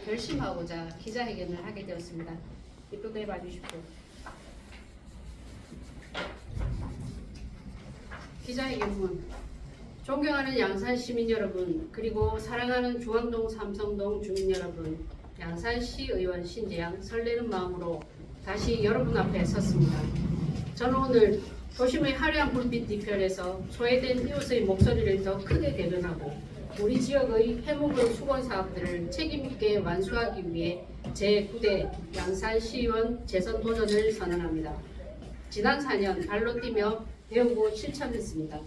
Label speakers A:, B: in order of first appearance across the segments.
A: 결심하고자 기자회견을 하게 되었습니다. 이쁘게 봐주십시오. 기자회견문. 존경하는 양산 시민 여러분, 그리고 사랑하는 중앙동 삼성동 주민 여러분, 양산시 의원 신재양 설레는 마음으로 다시 여러분 앞에 섰습니다. 저는 오늘 도심의 화려한 불빛 뒤편에서 소외된 이웃의 목소리를 더 크게 대변하고 우리 지역의 해묵은 수건 사업들을 책임있게 완수하기 위해 제9대 양산시의원 재선 도전을 선언합니다. 지난 4년 발로 뛰며 배우고 실천했습니다.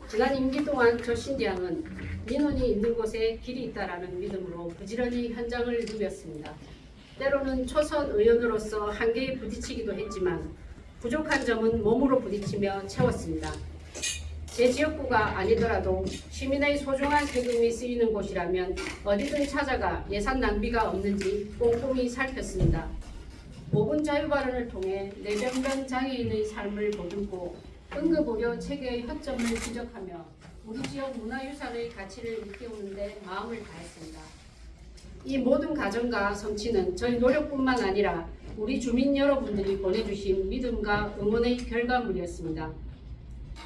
A: 지난 임기 동안 저 신재양은 민원이 있는 곳에 길이 있다라는 믿음으로 부지런히 현장을 누볐습니다. 때로는 초선 의원으로서 한계에 부딪히기도 했지만 부족한 점은 몸으로 부딪히며 채웠습니다. 제 지역구가 아니더라도 시민의 소중한 세금이 쓰이는 곳이라면 어디든 찾아가 예산 낭비가 없는지 꼼꼼히 살폈습니다. 5분 자유발언을 통해 뇌병변 장애인의 삶을 보듬고 응급의료 체계의 허점을 지적하며 우리 지역 문화유산의 가치를 일깨우는 데 마음을 다했습니다. 이 모든 과정과 성취는 저희 노력뿐만 아니라 우리 주민 여러분들이 보내주신 믿음과 응원의 결과물이었습니다.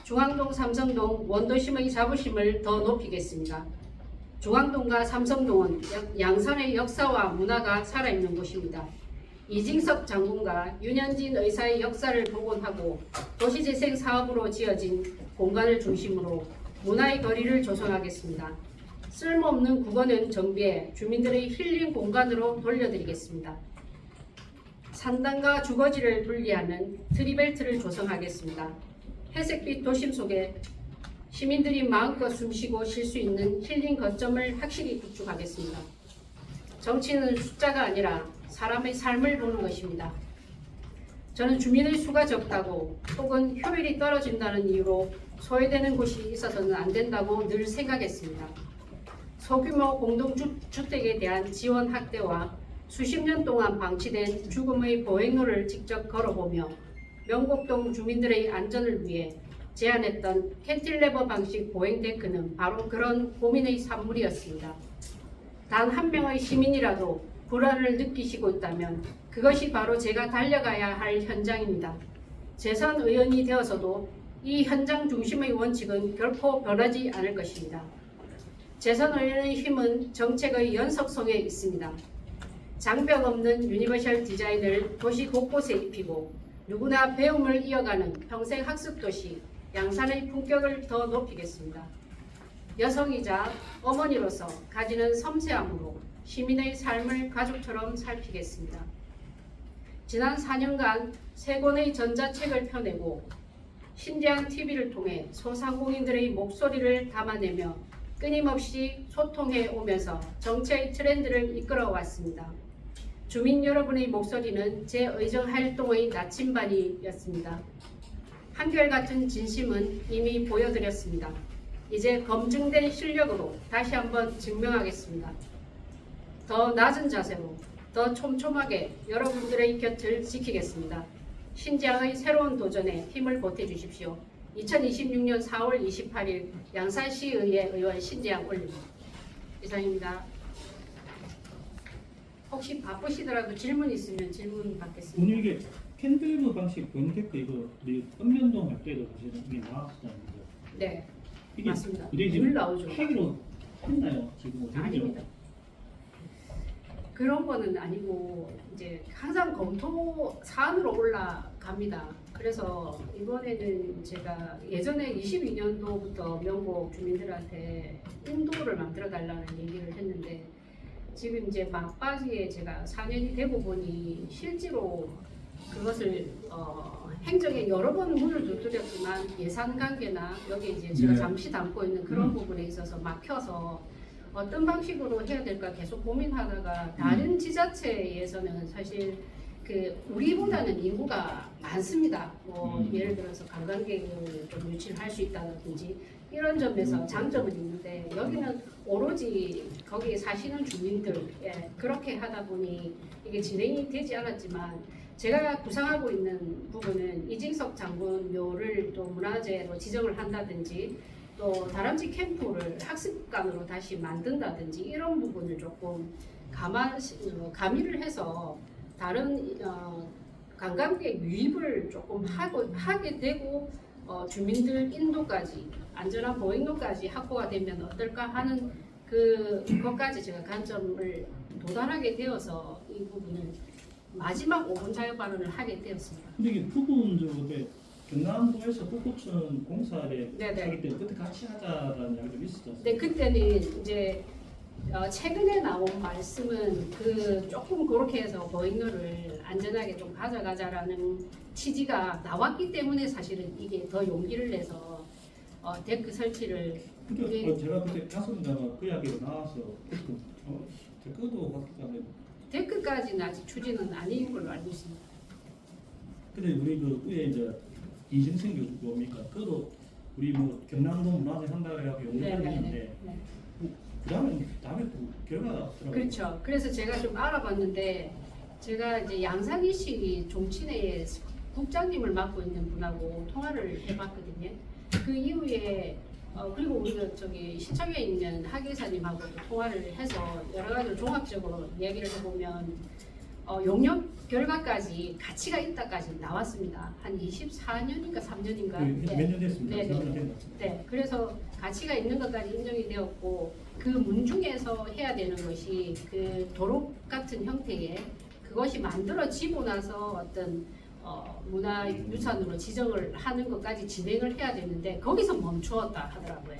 A: 중앙동, 삼성동, 원도심의 자부심을 더 높이겠습니다. 중앙동과 삼성동은 양산의 역사와 문화가 살아있는 곳입니다. 이징석 장군과 윤현진 의사의 역사를 복원하고 도시재생 사업으로 지어진 공간을 중심으로 문화의 거리를 조성하겠습니다. 쓸모없는 국어는 정비해 주민들의 힐링 공간으로 돌려드리겠습니다. 산단과 주거지를 분리하는 트리벨트를 조성하겠습니다. 회색빛 도심 속에 시민들이 마음껏 숨쉬고 쉴 수 있는 힐링 거점을 확실히 구축하겠습니다. 정치는 숫자가 아니라 사람의 삶을 보는 것입니다. 저는 주민의 수가 적다고 혹은 효율이 떨어진다는 이유로 소외되는 곳이 있어서는 안 된다고 늘 생각했습니다. 소규모 공동주택에 대한 지원 확대와 수십 년 동안 방치된 죽음의 보행로를 직접 걸어보며 명곡동 주민들의 안전을 위해 제안했던 캔틸레버 방식 보행데크는 바로 그런 고민의 산물이었습니다. 단 한 명의 시민이라도 불안을 느끼시고 있다면 그것이 바로 제가 달려가야 할 현장입니다. 재선 의원이 되어서도 이 현장 중심의 원칙은 결코 변하지 않을 것입니다. 재선 의원의 힘은 정책의 연속성에 있습니다. 장벽 없는 유니버셜 디자인을 도시 곳곳에 입히고 누구나 배움을 이어가는 평생 학습 도시 양산의 품격을 더 높이겠습니다. 여성이자 어머니로서 가지는 섬세함으로 시민의 삶을 가족처럼 살피겠습니다. 지난 4년간 3권의 전자책을 펴내고 신재양 TV를 통해 소상공인들의 목소리를 담아내며 끊임없이 소통해 오면서 정치의 트렌드를 이끌어 왔습니다. 주민 여러분의 목소리는 제 의정 활동의 나침반이었습니다. 한결같은 진심은 이미 보여드렸습니다. 이제 검증된 실력으로 다시 한번 증명하겠습니다. 더 낮은 자세로, 더 촘촘하게 여러분들의 곁을 지키겠습니다. 신재양의 새로운 도전에 힘을 보태주십시오. 2026년 4월 28일 양산시의회 의원 신재양 올립니다. 이상입니다. 혹시 바쁘시더라도 질문 있으면 질문 받겠습니다.
B: 오늘 이게 캔들브 방식 보행데크 이거 우리 읍면동 갈 때도 사실은 이게 나왔었잖아요.
A: 네,
B: 이게
A: 맞습니다.
B: 우리
A: 늘
B: 지금
A: 나오죠.
B: 하기로 했나요? 지금 어떻게
A: 아닙니다. 그런 거는 아니고 이제 항상 검토 사안으로 올라갑니다. 그래서 이번에는 제가 예전에 22년도부터 명곡 주민들한테 인도를 만들어 달라는 얘기를 했는데 지금 이제 막바지에 제가 4년이 되고 보니 실제로 그것을 행정에 여러 번 문을 두드렸지만 예산 관계나 여기 이제 제가
B: 네.
A: 잠시 담고 있는 그런 부분에 있어서 막혀서 어떤 방식으로 해야 될까 계속 고민하다가 다른 지자체에서는 사실 그 우리보다는 인구가 많습니다. 뭐 예를 들어서 관광객을 좀 유치할 수 있다든지 이런 점에서 장점은 있는데 여기는 오로지 거기에 사시는 주민들 그렇게 하다 보니 이게 진행이 되지 않았지만 제가 구상하고 있는 부분은 이징석 장군 묘를 또 문화재로 지정을 한다든지 또 다람쥐 캠프를 학습관으로 다시 만든다든지 이런 부분을 조금 가미를 해서 다른 관광객 유입을 조금 하게 되고 주민들 인도까지 안전한 보행로까지 확보가 되면 어떨까 하는 그것까지 제가 관점을 도달하게 되어서 이 부분을 마지막 5분 자유 발언을 하게 되었습니다.
B: 근데 이게 부분적으로 경남도에서 북구청 공사를
A: 네네.
B: 하기 때문에 그때 같이 하자라는 이야기가 좀 있었지 않습니까?
A: 네, 그때는 이제 최근에 나온 말씀은 조금 그렇게 해서 보행로를 안전하게 좀 가져가자라는 취지가 나왔기 때문에 사실은 이게 더 용기를 내서 데크 설치를
B: 근데 제가 그때 갔었는데 그 이야기가 나와서 댓글도 봤다면
A: 데크까지는 아직 추진은 아닌 걸로 알고 있습니다.
B: 근데 우리 그 위에 이제 이진생 교수 뭡니까? 그도 우리 뭐 경남도 문화재 한다고 해서 연구를 했는데
A: 네.
B: 그다음에 또 결과가 없더라고요.
A: 그렇죠. 그래서 제가 좀 알아봤는데 제가 이제 양상희씨 종친회의 국장님을 맡고 있는 분하고 통화를 해봤거든요. 그 이후에 그리고 우리가 저기 시청에 있는 하계사님하고도 통화를 해서 여러 가지로 종합적으로 이야기를 해보면 용역 결과까지 가치가 있다까지 나왔습니다. 한 24년인가 3년인가.
B: 몇 년 됐습니다.
A: 네,
B: 3년
A: 네.
B: 된 것 같습니다.
A: 네, 그래서 가치가 있는 것까지 인정이 되었고 그 문중에서 해야 되는 것이 그 도로 같은 형태의 그것이 만들어지고 나서 어떤 문화유산으로 지정을 하는 것까지 진행을 해야 되는데 거기서 멈추었다 하더라고요.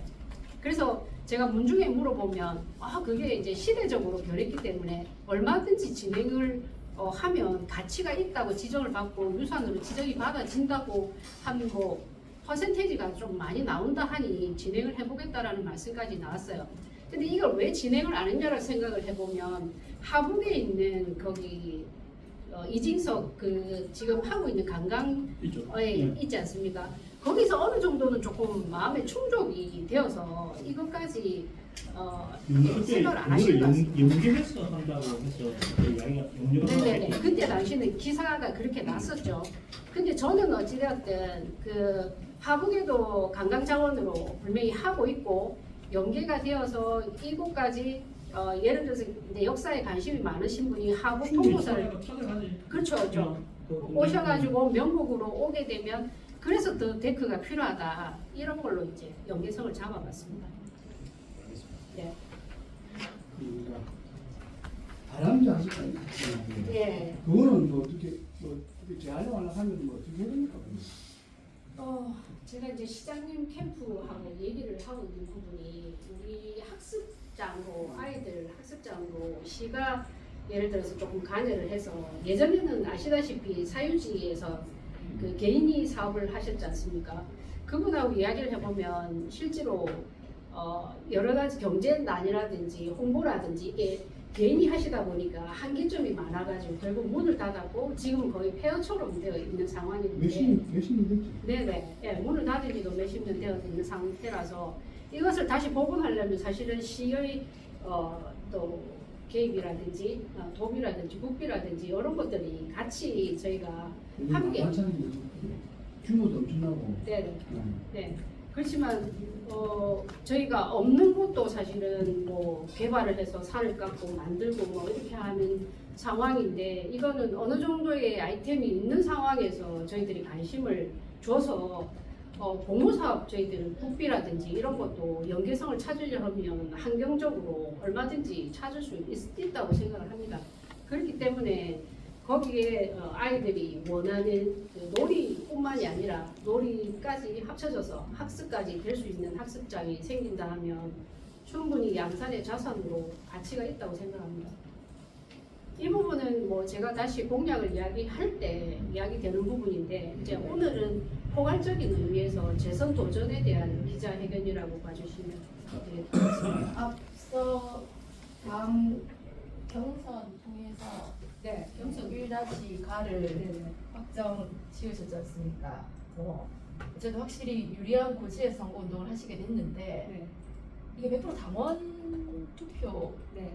A: 그래서 제가 문중에 물어보면 그게 이제 시대적으로 변했기 때문에 얼마든지 진행을 하면 가치가 있다고 지정을 받고 유산으로 지정이 받아진다고 한 뭐 퍼센테이지가 좀 많이 나온다 하니 진행을 해보겠다라는 말씀까지 나왔어요. 근데 이걸 왜 진행을 안 했냐라고 생각을 해보면 하북에 있는 거기 이징석 지금 하고 있는 관광
B: 있죠.
A: 있지 않습니까? 거기서 어느 정도는 조금 마음의 충족이 되어서 이것까지 생각을 안 하신 것 같습니다.
B: 연계해서 한다고 해서 그 이야기가 연결을
A: 네네네. 그때 당시는 기사가 그렇게 났었죠. 근데 저는 어찌되었든 하북에도 관광자원으로 분명히 하고 있고 연계가 되어서 이곳까지 예를 들어서 이제 역사에 관심이 많으신 분이 하북 통보사를
B: 찾아가지.
A: 그렇죠. 오셔가지고 명목으로 오게 되면 그래서 더 데크가 필요하다 이런 걸로 이제 연계성을 잡아봤습니다. 네.
C: 바람지 아직까지
A: 예.
C: 그거는 뭐 어떻게 재활용하려고 하면 뭐 어떻게 해야 됩니까?
A: 제가 이제 시장님 캠프하고 얘기를 하고 있는 부분이 우리 학습장으로 아이들 학습장으로 시가 예를 들어서 조금 관여를 해서 예전에는 아시다시피 사유지에서 그 개인이 사업을 하셨지 않습니까? 그분하고 이야기를 해보면 실제로 여러 가지 경제난이라든지 홍보라든지 이게 개인이 하시다 보니까 한계점이 많아가지고 결국 문을 닫았고 지금은 거의 폐허처럼 되어 있는 상황인데
C: 몇십 년 됐지.
A: 네네. 예, 문을 닫은 지도 몇십 년 되어 있는 상태라서 이것을 다시 복원하려면 사실은 시의 또 개입이라든지 도비라든지 국비라든지 이런 것들이 같이 저희가 함께
C: 마찬가지로 규모도 엄청나고.
A: 네. 네. 그렇지만 저희가 없는 곳도 사실은 뭐 개발을 해서 산을 깎고 만들고 뭐 이렇게 하는 상황인데 이거는 어느 정도의 아이템이 있는 상황에서 저희들이 관심을 줘서 공모사업 저희들은 국비라든지 이런 것도 연계성을 찾으려면 환경적으로 얼마든지 찾을 수 있다고 생각을 합니다. 그렇기 때문에 거기에 아이들이 원하는 그 놀이뿐만이 아니라 놀이까지 합쳐져서 학습까지 될 수 있는 학습장이 생긴다 하면 충분히 양산의 자산으로 가치가 있다고 생각합니다. 이 부분은 뭐 제가 다시 공약을 이야기할 때 이야기되는 부분인데 이제 오늘은 포괄적인 의미에서 재선 도전에 대한 기자회견이라고 봐주시면 되겠습니다.
D: 앞서 다음 경선 통해서
A: 네, 경선
D: 1-가를
A: 네네.
D: 확정 지으셨지 않습니까? 어쨌든 확실히 유리한 고지의 선거운동을 하시게 됐는데
A: 네,
D: 이게 100% 당원 투표
A: 네,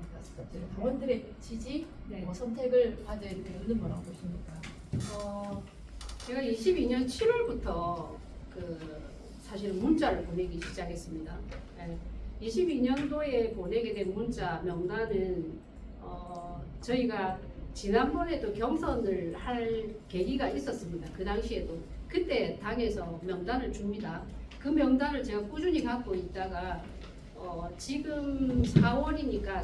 D: 당원들의 지지
A: 네.
D: 선택을 받은 이유는 뭐라고 보십니까?
A: 제가 22년 7월부터 사실은 문자를 보내기 시작했습니다. 22년도에 보내게 된 문자 명단은 저희가 지난번에도 경선을 할 계기가 있었습니다. 그 당시에도 그때 당에서 명단을 줍니다. 그 명단을 제가 꾸준히 갖고 있다가 지금 4월이니까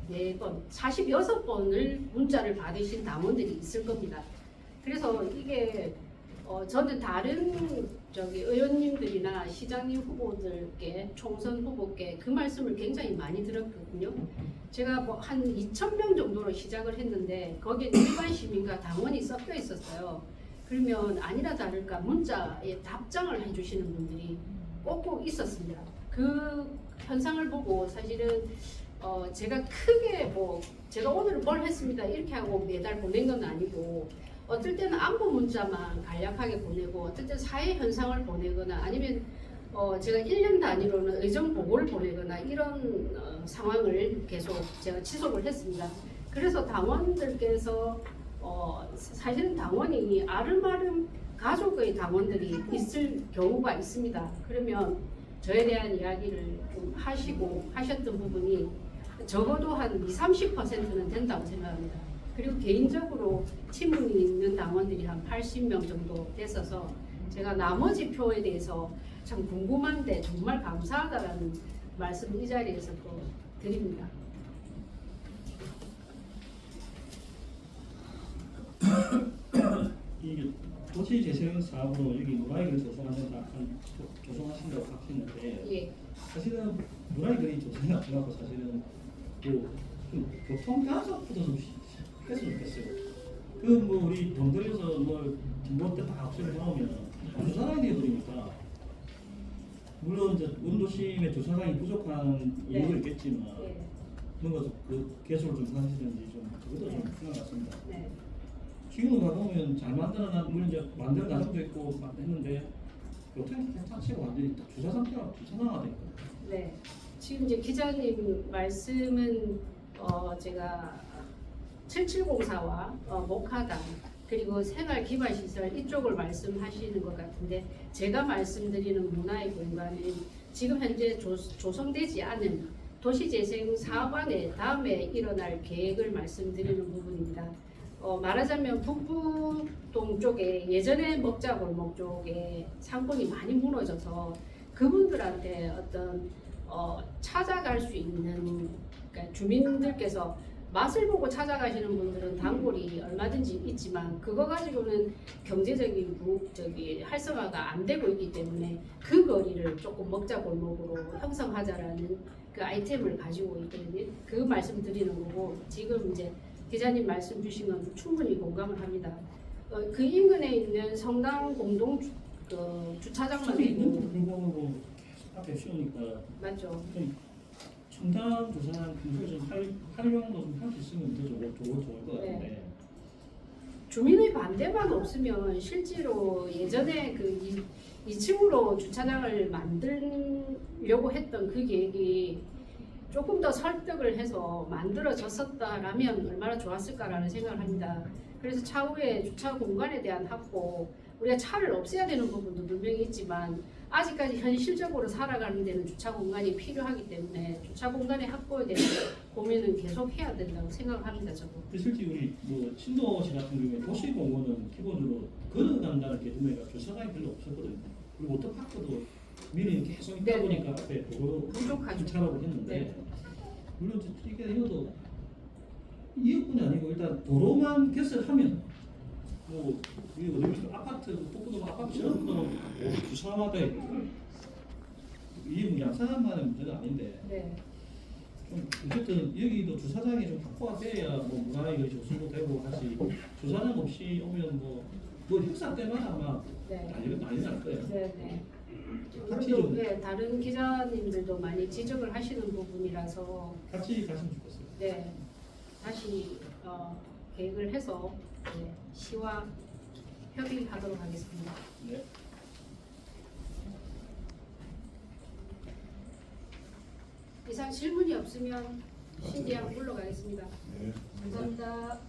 A: 44번, 46번을 문자를 받으신 당원들이 있을 겁니다. 그래서 이게 저는 다른 의원님들이나 시장님 후보들께 총선 후보께 그 말씀을 굉장히 많이 들었거든요. 제가 뭐 한 2,000명 정도로 시작을 했는데 거기에 일반 시민과 당원이 섞여 있었어요. 그러면 아니라 다를까 문자에 답장을 해주시는 분들이 꼭꼭 있었습니다. 그 현상을 보고 사실은 제가 크게 뭐 제가 오늘 뭘 했습니다 이렇게 하고 매달 보낸 건 아니고 어떨 때는 안부 문자만 간략하게 보내고 어떨 때는 사회 현상을 보내거나 아니면 제가 1년 단위로는 의정 보고를 보내거나 이런 상황을 계속 제가 지속을 했습니다. 그래서 당원들께서 사실은 당원이 아름아름 가족의 당원들이 있을 경우가 있습니다. 그러면 저에 대한 이야기를 좀 하셨던 부분이 적어도 한 20-30%는 된다고 생각합니다. 그리고 개인적으로 친분이 있는 당원들이 한 80명 정도 됐어서 제가 나머지 표에 대해서 참 궁금한데 정말 감사하다라는 말씀 이 자리에서 또 드립니다.
B: 이게 도시 재생 사업으로 여기 문화의 거리 조성하신다고 하시는데
A: 예.
B: 사실은 문화의 거리 조성이 안 돼갖고 사실은 그 교통 단속부터 좀 했으면 좋겠어요. 그 뭐 우리 돈 들여서 뭐 진보 때딱 합수를 해놓으면 주차장이 되어버리니까 물론 이제 운도심의 주차장이 부족한
A: 네.
B: 이유가 있겠지만
A: 예.
B: 뭔가 그 개소를 좀 하시든지 좀 그것도 좀 필요한 것 같습니다.
A: 네.
B: 지금은 가보면 잘 만들어놨 물론 이제 만든 나름도 있고 했는데 교통이 괜찮지가 완전히 딱 주차장가 되니까.
A: 네. 지금 이제 기자님 말씀은 제가 7704와 목화당 그리고 생활기반시설 이쪽을 말씀하시는 것 같은데 제가 말씀드리는 문화의 공간은 지금 현재 조성되지 않은 도시재생 사업안에 다음에 일어날 계획을 말씀드리는 부분입니다. 말하자면 북부동 쪽에 예전에 먹자골목 쪽에 상권이 많이 무너져서 그분들한테 어떤 찾아갈 수 있는 그러니까 주민들께서 맛을 보고 찾아가시는 분들은 단골이 얼마든지 있지만 그거 가지고는 경제적인 활성화가 안 되고 있기 때문에 그 거리를 조금 먹자골목으로 형성하자라는 그 아이템을 가지고 있거든요. 그 말씀 드리는 거고 지금 이제 기자님 말씀 주신 건 충분히 공감을 합니다. 그 인근에 있는 성당 공동 주차장만
B: 저기 있는
A: 되고
B: 불구하고 계속 앞에 씌우니까
A: 맞죠.
B: 좀 첨단 조사는 평소에 좀 활용도 좀 할 수 있으면 더 좋을 것 같은데.
A: 네. 주민의 반대만 없으면 실제로 예전에 그 2층으로 주차장을 만들려고 했던 그 계획이 조금 더 설득을 해서 만들어졌었다라면 얼마나 좋았을까라는 생각을 합니다. 그래서 차후에 주차 공간에 대한 확보, 우리가 차를 없애야 되는 부분도 분명히 있지만 아직까지 현실적으로 살아가는 데는 주차 공간이 필요하기 때문에 주차 공간의 확보에 대한 고민은 계속 해야 된다고 생각합니다. 저도.
B: 실제 우리 뭐 신도시 같은 경우에 도시공원은 기본적으로 걸어간다는 개념이라 주차장이 별로 없었거든요. 그리고 워터파크도 미리 계속 있다
A: 네.
B: 보니까 앞에 도로
A: 부족하죠.
B: 주차라고 했는데
A: 네.
B: 물론 이게 이것도 이것뿐이 아니고 일단 도로만 개설하면 뭐 이게 어디 아파트 북부도 아파트 지역도 주차마다 이게 양산만의 문제는 아닌데
A: 네.
B: 좀 어쨌든 여기도 주차장이 좀 확보가 돼야 뭐 문화의 조성도 되고 하지 주차장 없이 오면 뭐 행사 때마다 아마
A: 네.
B: 난리 날 거예요.
A: 네. 네.
B: 같이
A: 우리도
B: 좀
A: 네, 다른 기자님들도 많이 지적을 하시는 부분이라서
B: 같이 갔으면 좋겠어요.
A: 네, 다시 계획을 해서 네, 시와 협의하도록 하겠습니다.
B: 네.
A: 이상 질문이 없으면 신디양 물러가겠습니다.
E: 네.
A: 감사합니다.